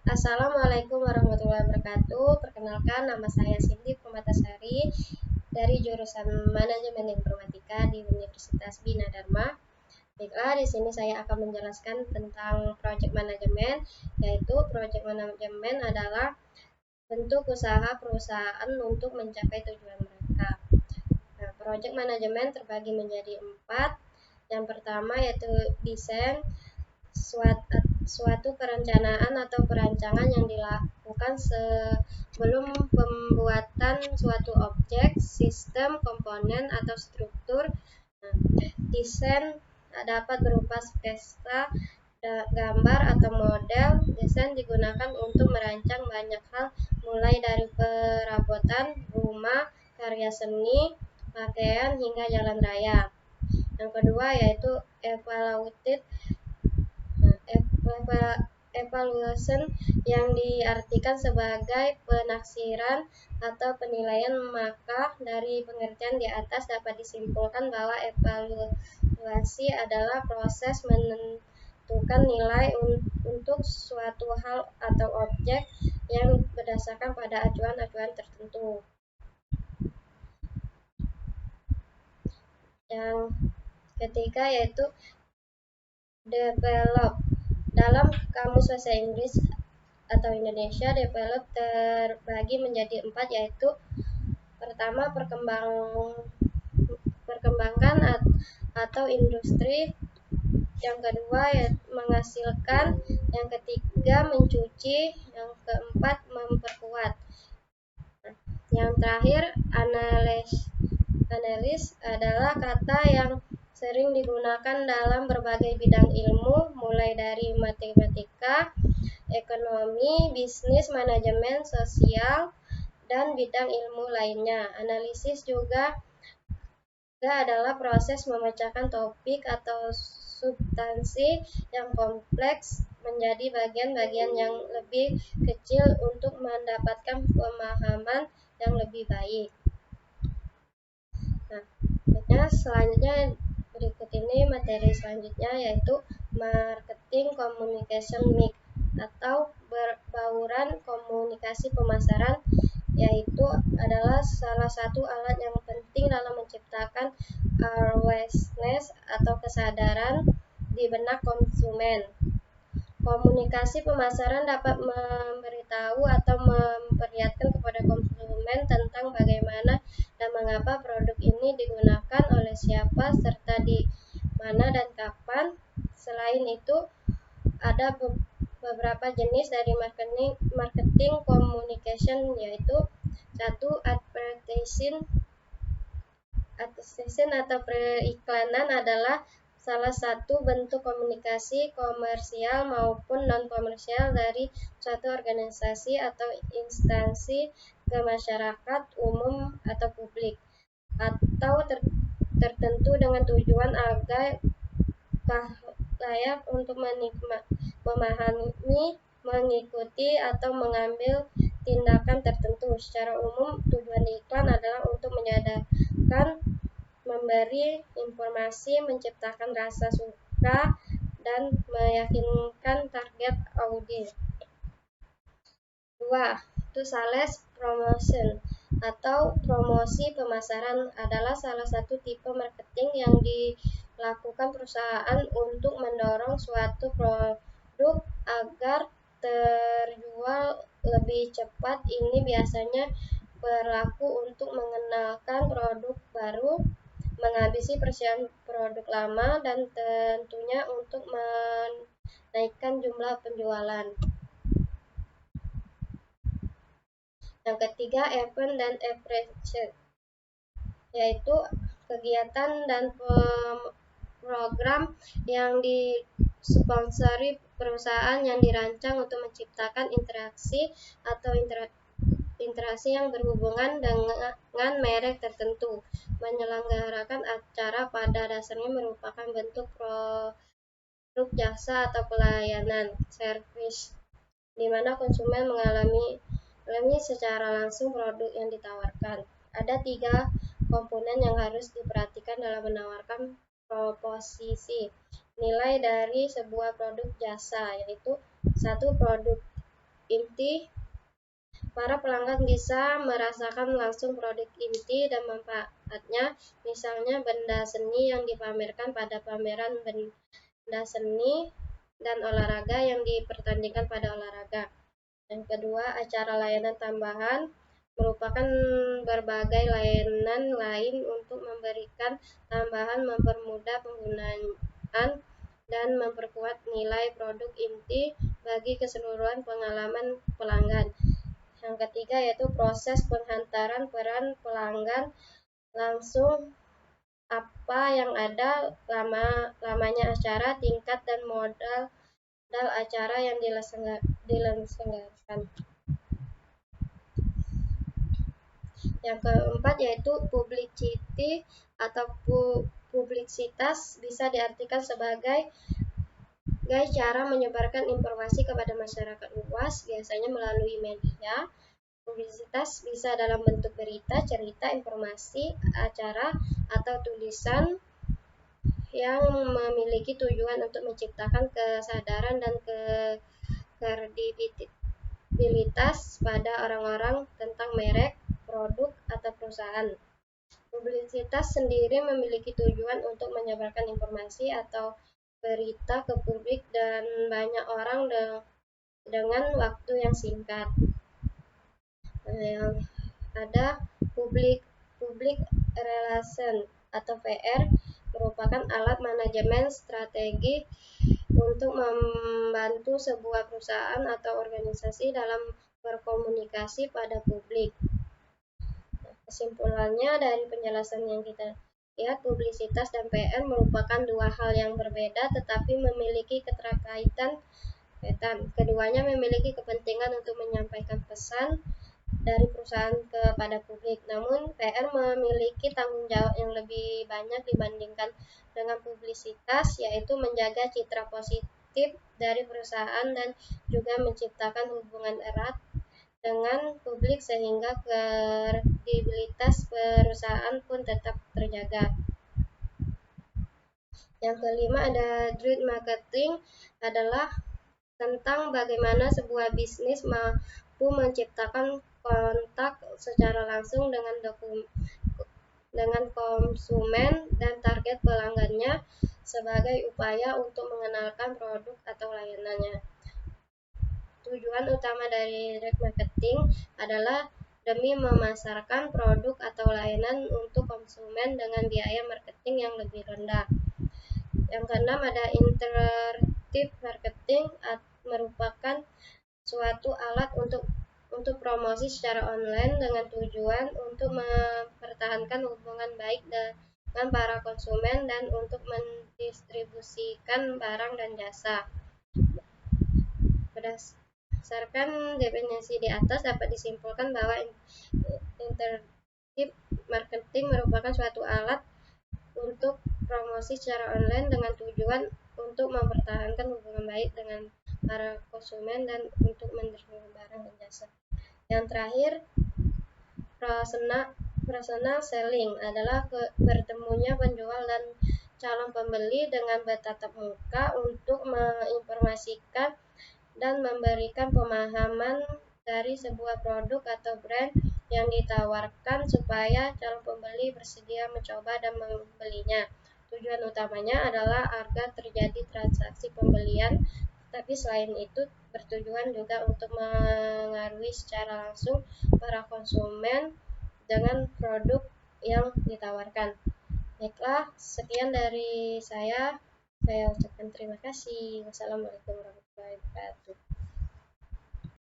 Assalamualaikum warahmatullahi wabarakatuh. Perkenalkan, nama saya Cindy Permatasari dari jurusan Manajemen Informatika di Universitas Bina Dharma. Baiklah, di sini saya akan menjelaskan tentang project manajemen, yaitu project manajemen adalah bentuk usaha perusahaan untuk mencapai tujuan mereka. Nah, project manajemen terbagi menjadi 4. Yang pertama yaitu desain, suatu perencanaan atau perancangan yang dilakukan sebelum pembuatan suatu objek, sistem, komponen, atau struktur. Nah, desain dapat berupa sketsa, gambar, atau model. Desain digunakan untuk merancang banyak hal, mulai dari perabotan rumah, karya seni, pakaian, hingga jalan raya. Yang kedua yaitu evaluation yang diartikan sebagai penaksiran atau penilaian. Maka dari pengertian di atas dapat disimpulkan bahwa evaluasi adalah proses menentukan nilai untuk suatu hal atau objek yang berdasarkan pada acuan-acuan tertentu. Yang ketiga yaitu develop. Dalam kamus bahasa Inggris atau Indonesia, develop terbagi menjadi 4, yaitu pertama perkembangkan atau industri, yang kedua menghasilkan, yang ketiga mencuci, yang keempat memperkuat. Yang terakhir analis adalah kata yang sering digunakan dalam berbagai bidang ilmu, mulai dari matematika, ekonomi, bisnis, manajemen, sosial, dan bidang ilmu lainnya. Analisis juga adalah proses memecahkan topik atau substansi yang kompleks menjadi bagian-bagian yang lebih kecil untuk mendapatkan pemahaman yang lebih baik. Nah, selanjutnya berikut ini materi selanjutnya yaitu marketing communication mix atau bauran komunikasi pemasaran, yaitu adalah salah satu alat yang penting dalam menciptakan awareness atau kesadaran di benak konsumen. Komunikasi pemasaran dapat memberitahu atau memperlihatkan kepada konsumen tentang bagaimana dan mengapa produk ini digunakan oleh siapa serta di mana dan kapan. Selain itu, ada beberapa jenis dari marketing communication, yaitu 1. Advertising atau periklanan adalah salah satu bentuk komunikasi komersial maupun non-komersial dari suatu organisasi atau instansi ke masyarakat umum atau publik, atau tertentu dengan tujuan agar layak untuk memahami, mengikuti, atau mengambil tindakan tertentu. Secara umum, tujuan iklan adalah untuk menyadarkan, memberi informasi, menciptakan rasa suka, dan meyakinkan target audiens. 2. Sales promotion atau promosi pemasaran adalah salah satu tipe marketing yang dilakukan perusahaan untuk mendorong suatu produk agar terjual lebih cepat. Ini biasanya berlaku untuk mengenalkan produk baru, menghabisi persiapan produk lama, dan tentunya untuk menaikkan jumlah penjualan. Yang ketiga, event dan appraisal, yaitu kegiatan dan program yang disponsori perusahaan yang dirancang untuk menciptakan interaksi atau interaksi yang berhubungan dengan merek tertentu. Menyelenggarakan acara pada dasarnya merupakan bentuk produk, jasa, atau pelayanan service di mana konsumen mengalami secara langsung produk yang ditawarkan. Ada 3 komponen yang harus diperhatikan dalam menawarkan proposisi nilai dari sebuah produk jasa, yaitu 1. Produk inti. Para pelanggan bisa merasakan langsung produk inti dan manfaatnya, misalnya benda seni yang dipamerkan pada pameran benda seni dan olahraga yang dipertandingkan pada olahraga. Yang kedua, acara layanan tambahan merupakan berbagai layanan lain untuk memberikan tambahan, mempermudah penggunaan, dan memperkuat nilai produk inti bagi keseluruhan pengalaman pelanggan. Yang ketiga yaitu proses penghantaran peran pelanggan langsung, apa yang ada, lamanya acara, tingkat dan modal acara yang diselenggarakan. Yang keempat yaitu publicity atau publisitas, bisa diartikan sebagai cara menyebarkan informasi kepada masyarakat luas, biasanya melalui media. Publisitas bisa dalam bentuk berita, cerita, informasi, acara, atau tulisan yang memiliki tujuan untuk menciptakan kesadaran dan kredibilitas pada orang-orang tentang merek, produk, atau perusahaan. Publisitas sendiri memiliki tujuan untuk menyebarkan informasi atau berita ke publik dan banyak orang dengan waktu yang singkat. Yang ada public relation atau PR, merupakan alat manajemen strategi untuk membantu sebuah perusahaan atau organisasi dalam berkomunikasi pada publik. Kesimpulannya dari penjelasan yang kita lihat, publisitas dan PR merupakan dua hal yang berbeda tetapi memiliki keterkaitan. Keduanya memiliki kepentingan untuk menyampaikan pesan dari perusahaan kepada publik. Namun PR memiliki tanggung jawab yang lebih banyak dibandingkan dengan publisitas, yaitu menjaga citra positif dari perusahaan dan juga menciptakan hubungan erat dengan publik sehingga kredibilitas perusahaan pun tetap terjaga. Yang kelima ada direct marketing, adalah tentang bagaimana sebuah bisnis mampu menciptakan kontak secara langsung dengan konsumen dan target pelanggannya sebagai upaya untuk mengenalkan produk atau layanannya. Tujuan utama dari direct marketing adalah demi memasarkan produk atau layanan untuk konsumen dengan biaya marketing yang lebih rendah. Yang keenam ada interactive marketing, merupakan suatu alat untuk promosi secara online dengan tujuan untuk mempertahankan hubungan baik dengan para konsumen dan untuk mendistribusikan barang dan jasa. Berdasarkan definisi di atas, dapat disimpulkan bahwa interactive marketing merupakan suatu alat untuk promosi secara online dengan tujuan untuk mempertahankan hubungan baik dengan para konsumen dan untuk mendistribusikan barang dan jasa. Yang terakhir, personal selling adalah bertemunya penjual dan calon pembeli dengan bertatap muka untuk menginformasikan dan memberikan pemahaman dari sebuah produk atau brand yang ditawarkan supaya calon pembeli bersedia mencoba dan membelinya. Tujuan utamanya adalah agar terjadi transaksi pembelian, tapi selain itu bertujuan juga untuk mengaruhi secara langsung para konsumen dengan produk yang ditawarkan. Baiklah, sekian dari saya ucapkan terima kasih. Wassalamualaikum warahmatullahi wabarakatuh.